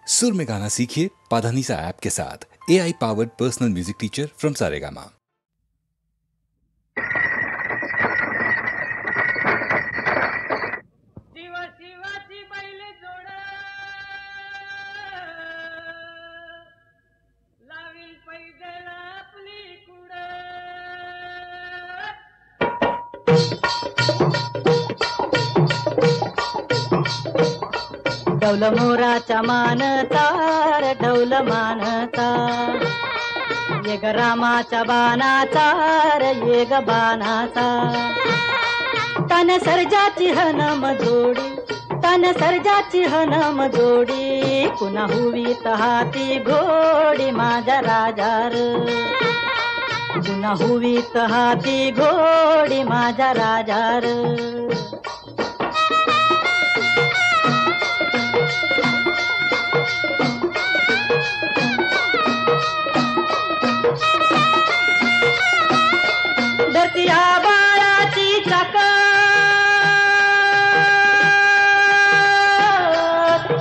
सुर में गाना सीखिए पाधानीसा ऐप के साथ। AI powered personal music teacher from Saregama. डौल मोराचा मानता रे डौल मानता, ये ग रामाच्या बाणाचा रे ये ग बाणाचा, तन सर्जाची हनम जोडी, तन सर्जाची हनम जोडी, पुन्हा हुवीत हाती घोडी माझ्या राजार, पुन्हा हुवीत हाती घोडी माझ्या राजार. धरतीया बाळाची चाक,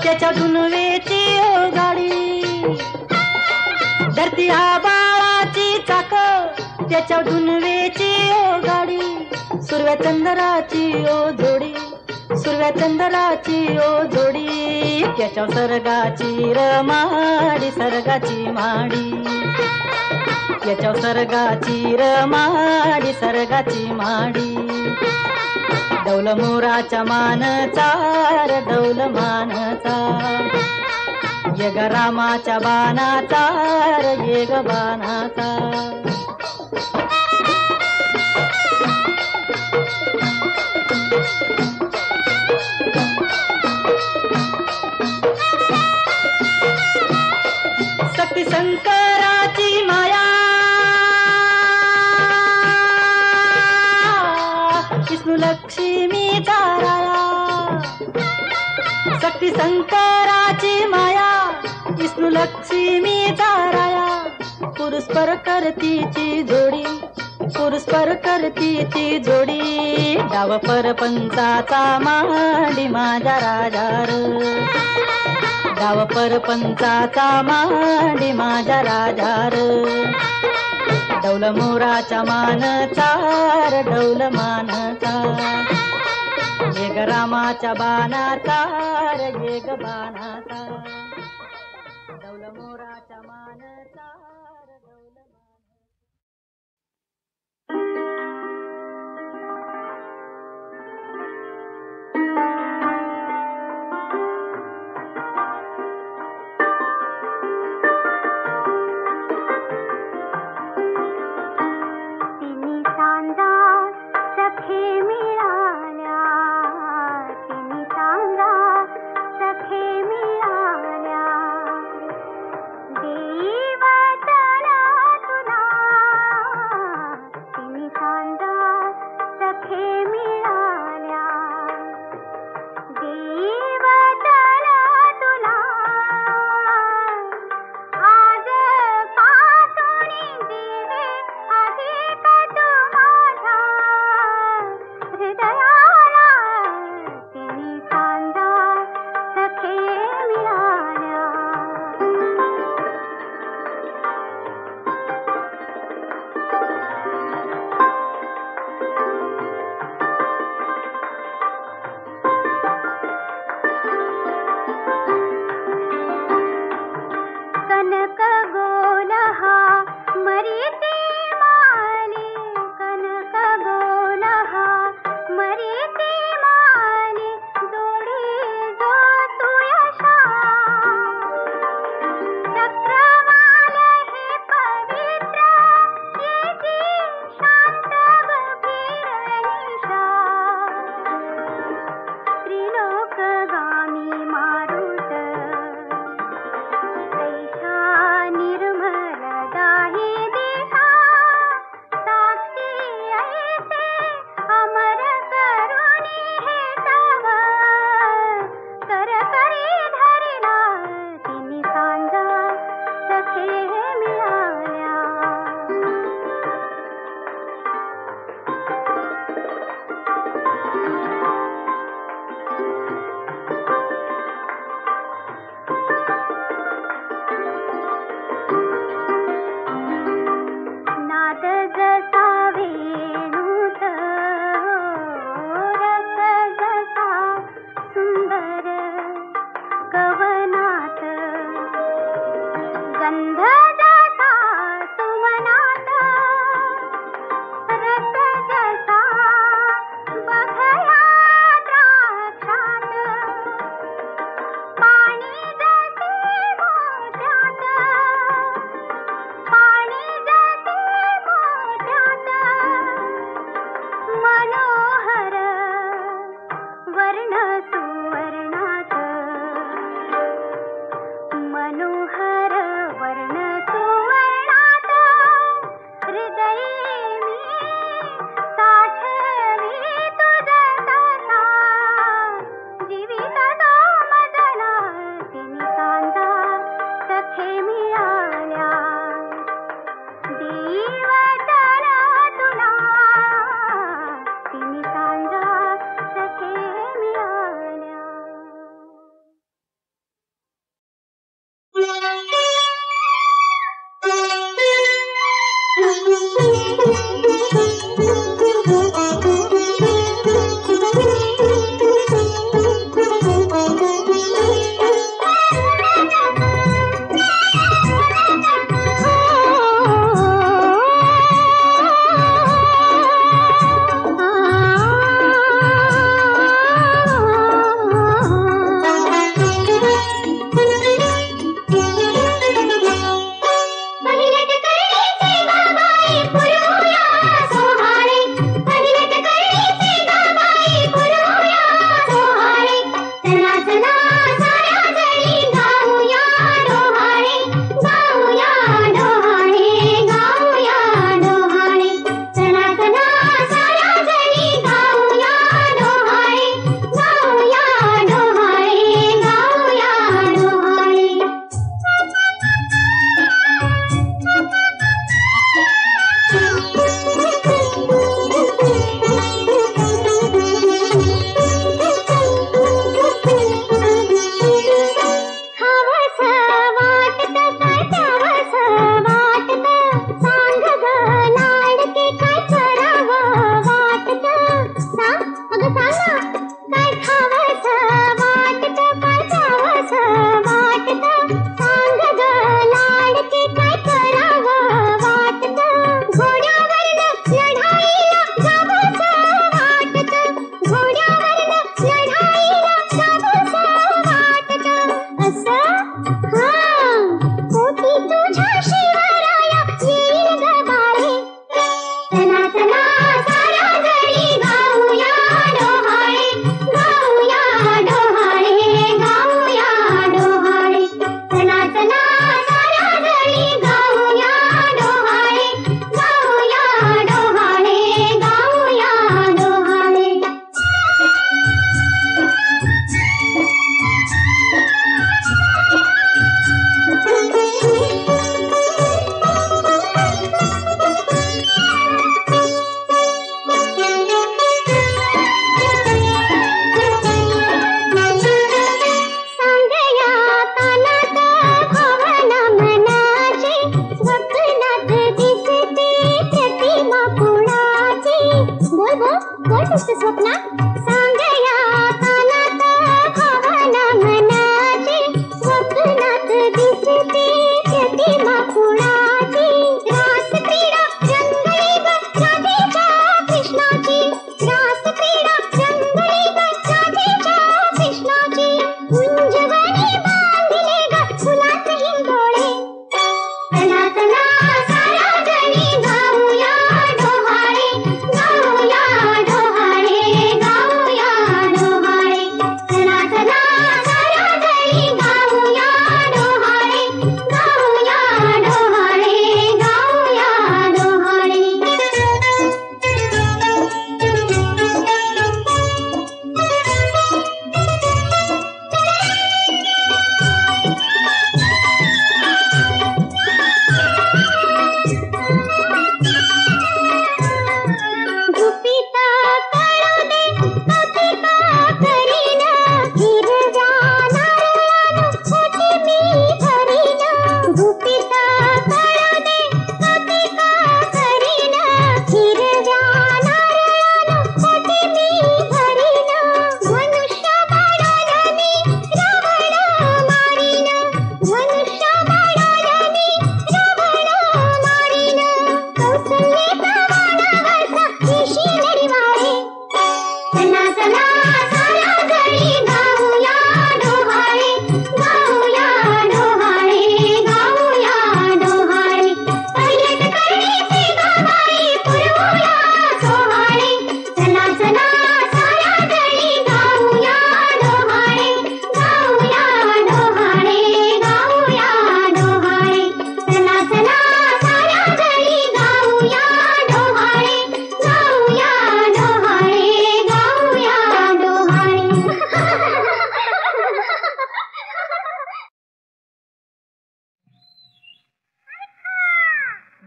त्याच्या दुनवेची ओ गाडी, धरतीया बाळाची चाक, त्याच्या दुनवेची ओ गाडी, सुरव्या चंद्राची ओ जोडी, सुरव्या चंद्राची ओ जोडी, त्याच्या सर्गाची रमाडी, सर्गाची माडी, त्याच्या सर्गाची रमाडी, सर्गाची माडी. डौल मोराच्या मानचा रे डौल मानचा, ये ग रामाच्या बाणाचा रे ये ग बाणाचा. शक्ती शंकराची माया, विष्णू लक्ष्मीचा राया, शक्ती शंकराची माया, विष्णू लक्ष्मीचा राया, पुरुषपर करतीची जोडी, पुरुषपर करतीची जोडी, डाव परपंचाचा मांडी माझ्या राजार, डाव परपंचाचा मांडी माझ्या राजार. डौल मोराच्या मानचा रे डौल मानचा, ये ग रामाच्या बाणाचा रे ये ग बाणाचा, डौल मोराच्या मानचा रे डौल मानचा. सखे मिळाल्या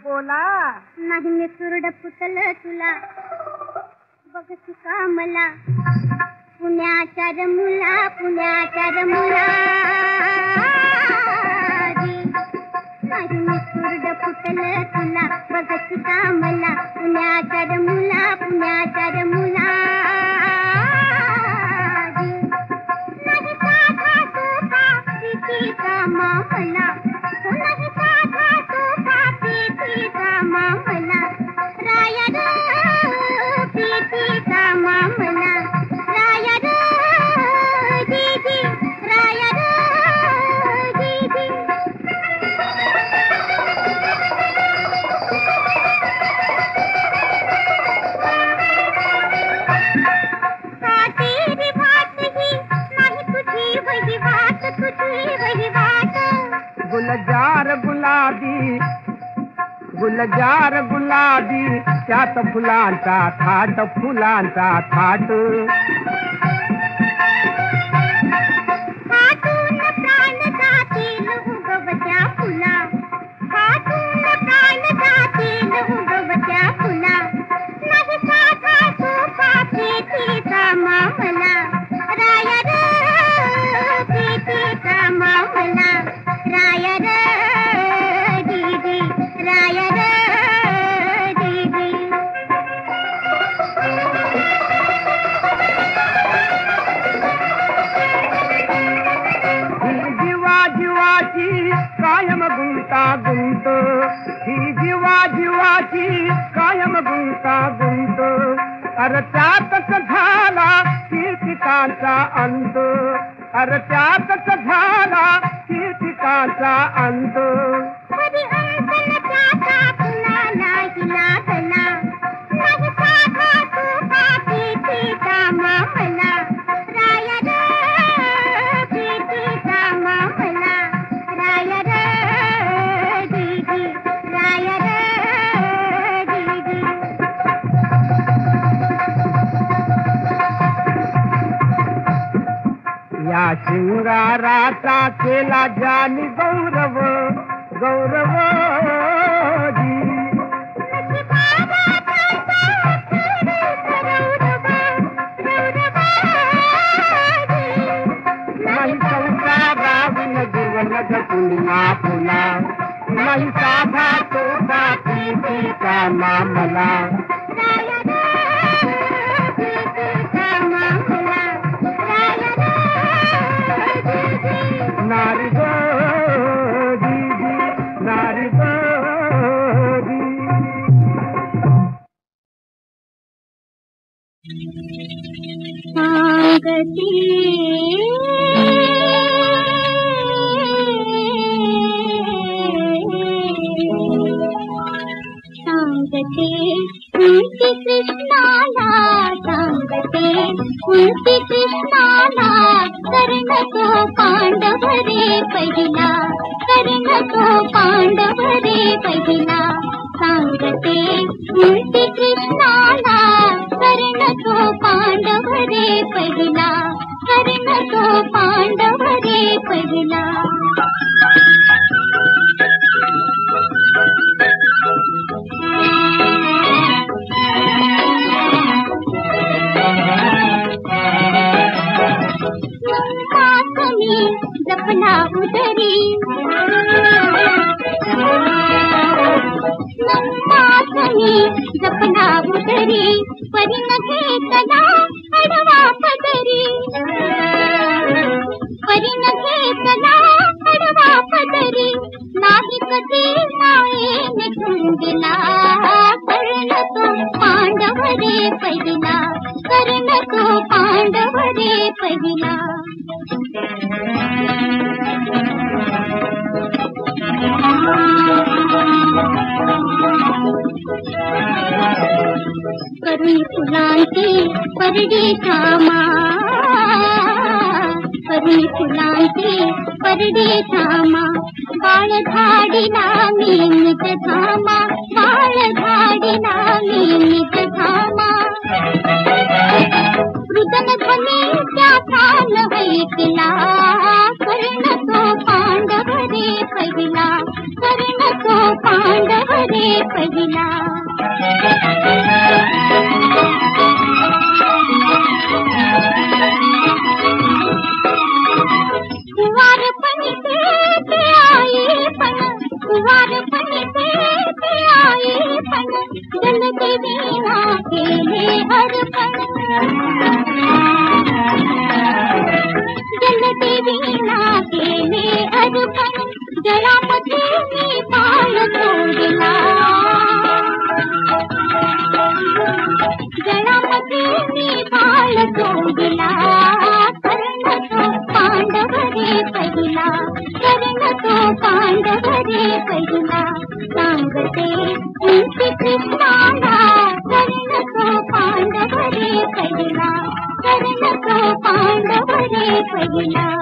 बोला. नाही मी सुरड पुतल तुला बघती का मला पुण्याच्या रमुला पुण्याच्या रमुला नाही मी सुरड पुतल तुला बघती का मला पुण्याच्या रमुला पुण्याच्या रमुला नाही साधा सोपा प्रीतीचा मामला नाही साधा सोपा प्रीतीचा मामला राया रे प्रीतीचा मामला राया रे दीदी राया रे दीदी तेरी बात ही नाही तुझी वही बात तुझी वही बात गुलजार गुलाबी गुलजार गुलाबी त्यात फुलांचा थाट फुलांचा थाट हातून प्राण जातील उगवत्या फुला हातून प्राण जातील उगवत्या फुला नाही साधा सोपा प्रीतीचा मामला राया रे प्रीतीचा मामला राया रे दीदी राया रे दीदी ही जीवा जीवाची कायम गुंता गुंत ही जीवा जीवाची कायम गुंता गुंत अरे त्यातच झाला कीर्तिकांचा अंत अरे त्यातच झाला कीर्तिकांचा अंत कधी अंतन त्याचा कुणाला लागला नाही साधा सोपा प्रीतीचा मामला राया रे प्रीतीचा मामला राया रे दीदी राया रे दीदी या शिंगाराचा केला जानी गौरव गौरव जी नाही संसाराविन जीवन पुन्हा फुला नाही साधा तोफा प्रीतीचा मामला राया रे प्रीतीचा मामला राया रे दीदी नारी गो दीदी नारी गो सांगते सांगते उनकी कृष्णाला सांगते उनकी कृष्णाला कर्ण तो पांडव रे पहिला कर्ण तो पांडव रे पहिला सांगते उनकी कृष्णाला कर्ण तो पांडव रे पहिला कर्ण तो पांडव रे पहिला जपना उदरी जपना उदरी परिण घेतला अडवा पदरी परिण घेतला अडवा पदरी नाही कधी मायेने ठुंदिला कर्ण तो पांडव रे पहिला कर्ण तो पांडव रे पहिला करुणी फुलांची परडी थामा करुणी फुलांची परडी थामा बाळ झाडीला मी निज थामा बाळ झाडीला मी निज थामा रुदन ध्वनी त्याचा नवैकला कर्ण तो पांडव रे पहिला कर्ण तो पांडव रे पहिला कुवारपणी ते आईपण कुवारपणी ते आईपण जलदेवीना केले अर्पण जलदेवीना केले अर्पण जळामध्ये मी पाय तोडला जळामध्ये मी पाय तोडला कर्ण तो पांडव रे पहिला कर्ण तो पांडव रे पहिला सांगते उंची कृष्णाला कर्ण तो पांडव रे पहिला कर्ण तो पांडव रे पहिला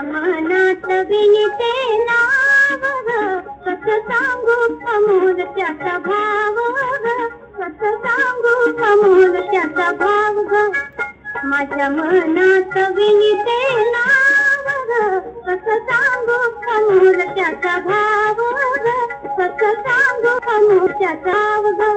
मनात विनिते नाव कस सांगू अमोल त्याचा भाव कस सांगू अमोल त्याचा भाव माझ्या मनात विनिते नाव ग, कसं सांगू समोर त्याचा भाव ग, कसं सांगू समोर त्याचा ग.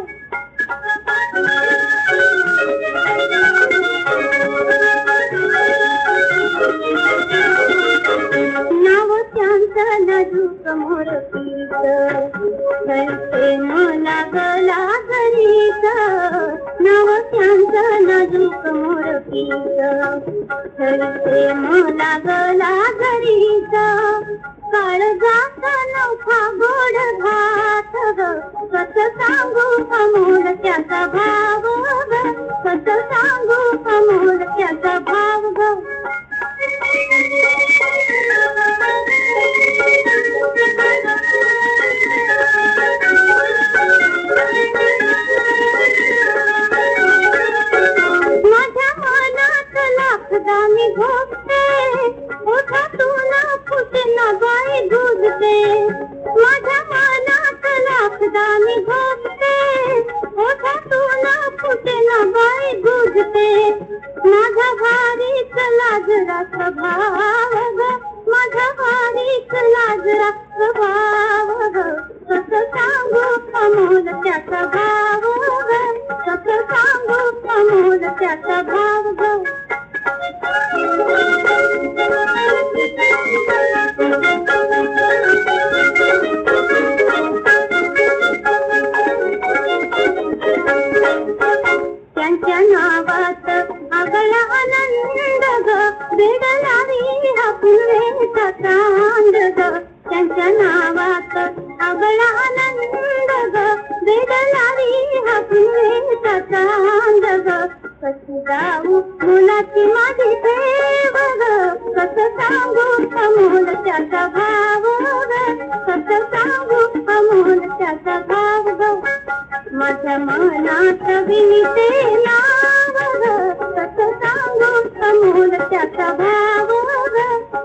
नाव त्यांचं नाजूक मोरपीच, धरते मला गला घरीच. नाव त्यांचं नाजूक मोरपीच, धरते मला गला घरीच. काळजात नवखा गोड घात ग, कसं सांगू समोर त्याचा भाव ग, कसं सांगू समोर त्याचा भाव ग. माझ्या मनात लाखदा मी भोगते, ओठातून फुटे ना बाई दूधते. माझ्या मनात लाखदा मी भोगते, ओठातून फुटे ना बाई दूधते. माझा भारीच लाजरा स्वभाव ग, माझा भारीच लाजरा स्वभाव ग, कसं सांगू समोर त्याचा भाव ग, कसं सांगू समोर त्याचा भाव ग. त्यांच्या नावात आगळा आनंद ग, बेडलावी हा पुनवेचा चांद ग. त्यांच्या नावात आगळा आनंद ग, बेडलावी हा पुनवेचा चांद ग. कशी जाऊ मुलाची माझी देव ग, कसं सांगू समोर त्याचा भाव ग, कसं सांगू समोर त्याचा भाव ग. माझ्या मनात विनिते नाव ग, कसं सांगू समोर त्याचा भाव ग,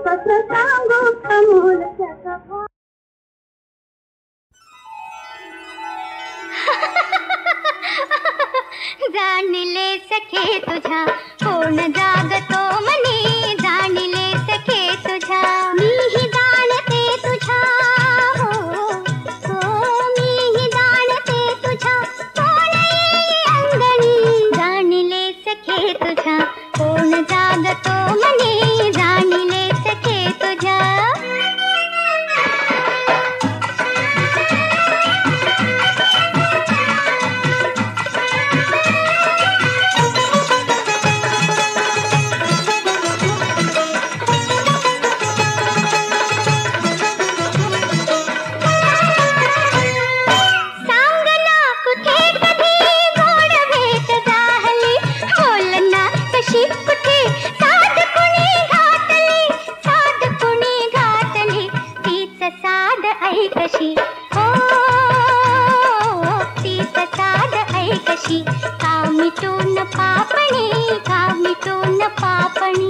कसं सांगू समोर त्याचा भाव. जाणले सखे तुझ्या कोण जागतो मनी, जाणले सखे तुझ्या मीही जाणते तुझ्या, हो हो मीही जाणते तुझ्या कोण येई अंगणी. जाणले सखे तुझ्या कोण जागतो मनी, जाणले सखे तुझ्या. कशी ओ तीच साध ऐ कशी, का मिटून पापणी, का मिटून पापणी.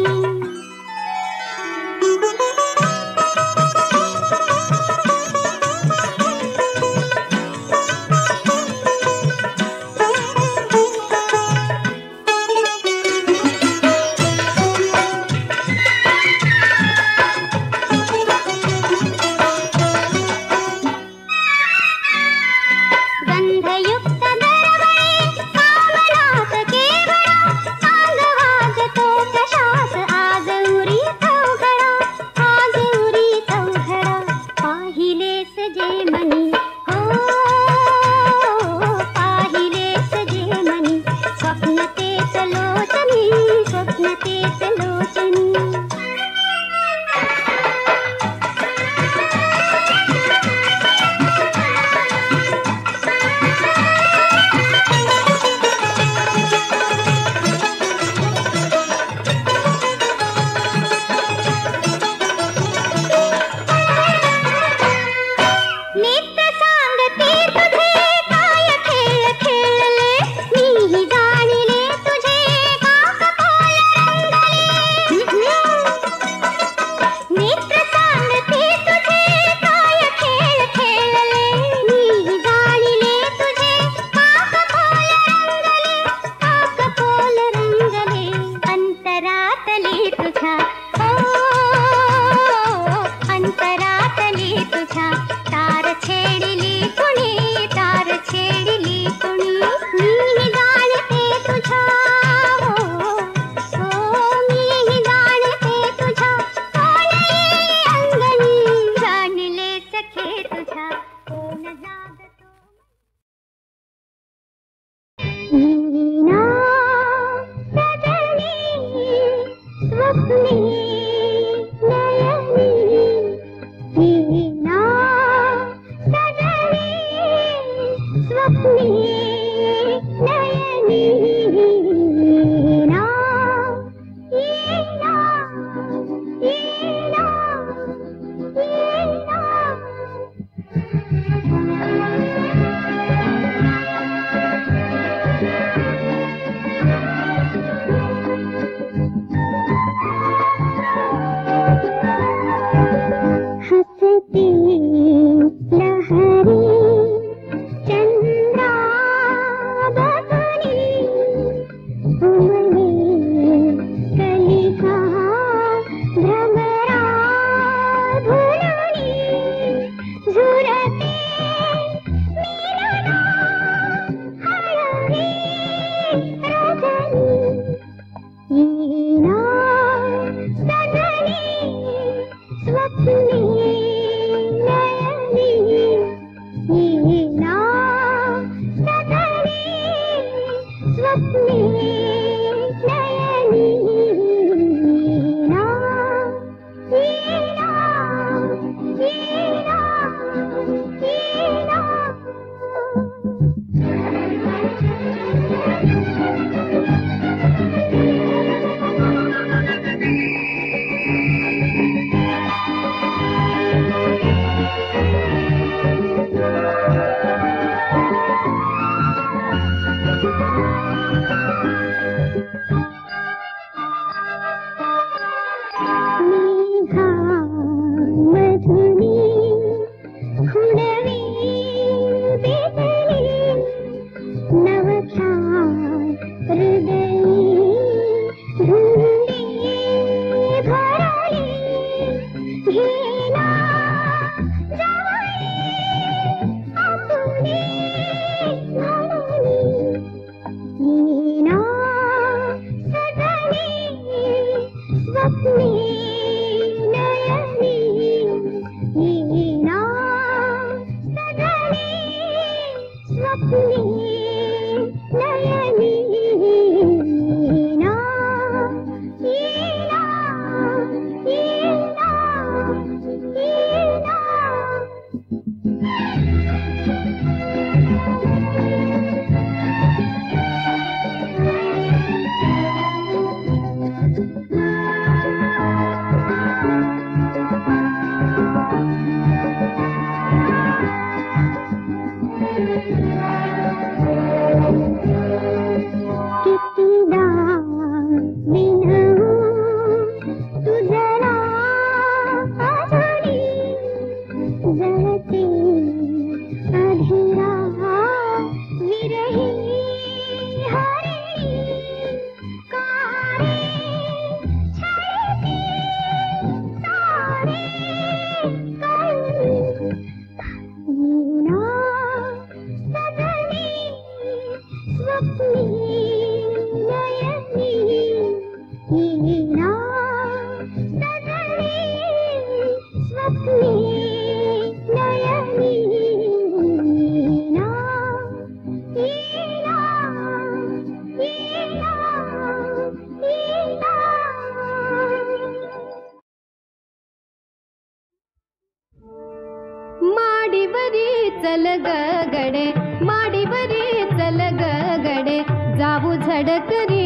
चल ग गडे माडीवरी चल ग गडे जाऊ झडकरी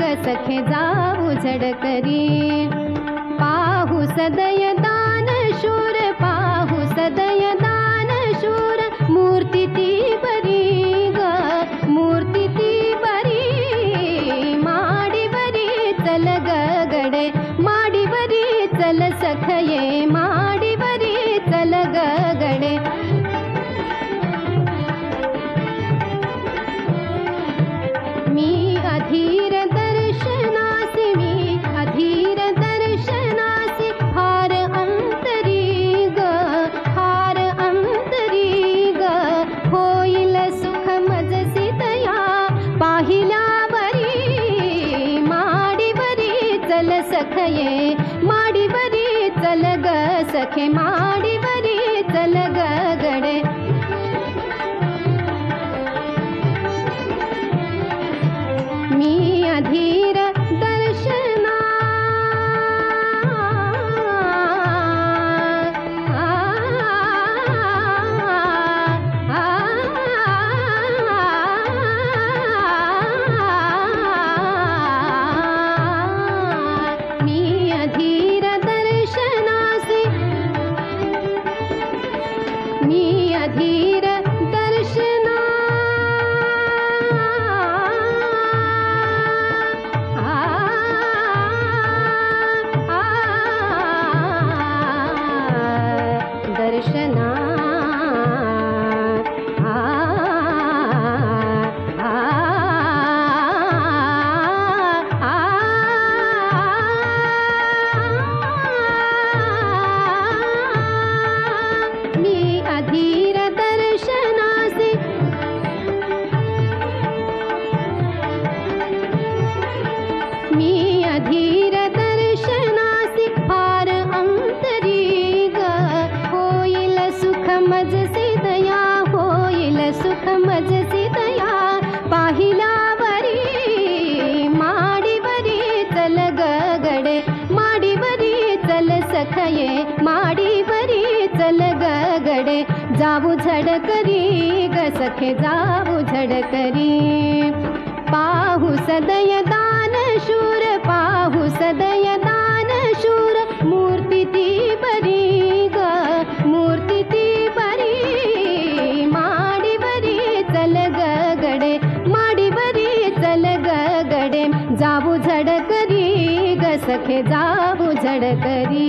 ग सखे जाऊ झडकरी पाहू सदय दान शूर पाहू सदय दान शूर मूर्ती ती बरी ग मूर्ती ती बरी माडीवरी चल ग गडे माडीवरी चल सखये माडीवरी चल ग गडे मी अधीर दर्शनासी मी अधीर दर्शनासी हार अंतरी ग हार अंतरी ग होईल सुख मजसी दया पाहिल्यावरी माडीवरी चल सखये माडीवरी चल ग सखे माडीवरी चल ग गडे मी अधीर दर्शना मी अधीर दर्शनासी मी अधीर दर्शना दर्शना मी अधीर दर्शनासी मी अधीर दर्शनासी फार अंतरी ग होईल सुख मजसी दया होईल सुख मजसी दया पाहिल्यावरी माडीवरी चल ग गडे माडीवरी चल सखये माडीवरी चल ग गडे जाऊ झडकरी ग सखे जाऊ झडकरी पाहू सदय दान शूर पाहू सदय दान शूर मूर्ती ती बरी ग मूर्ती ती बरी माडीवरी चल ग गडे माडीवरी चल ग गडे जाऊ झडकरी ग सखे जाऊ झडकरी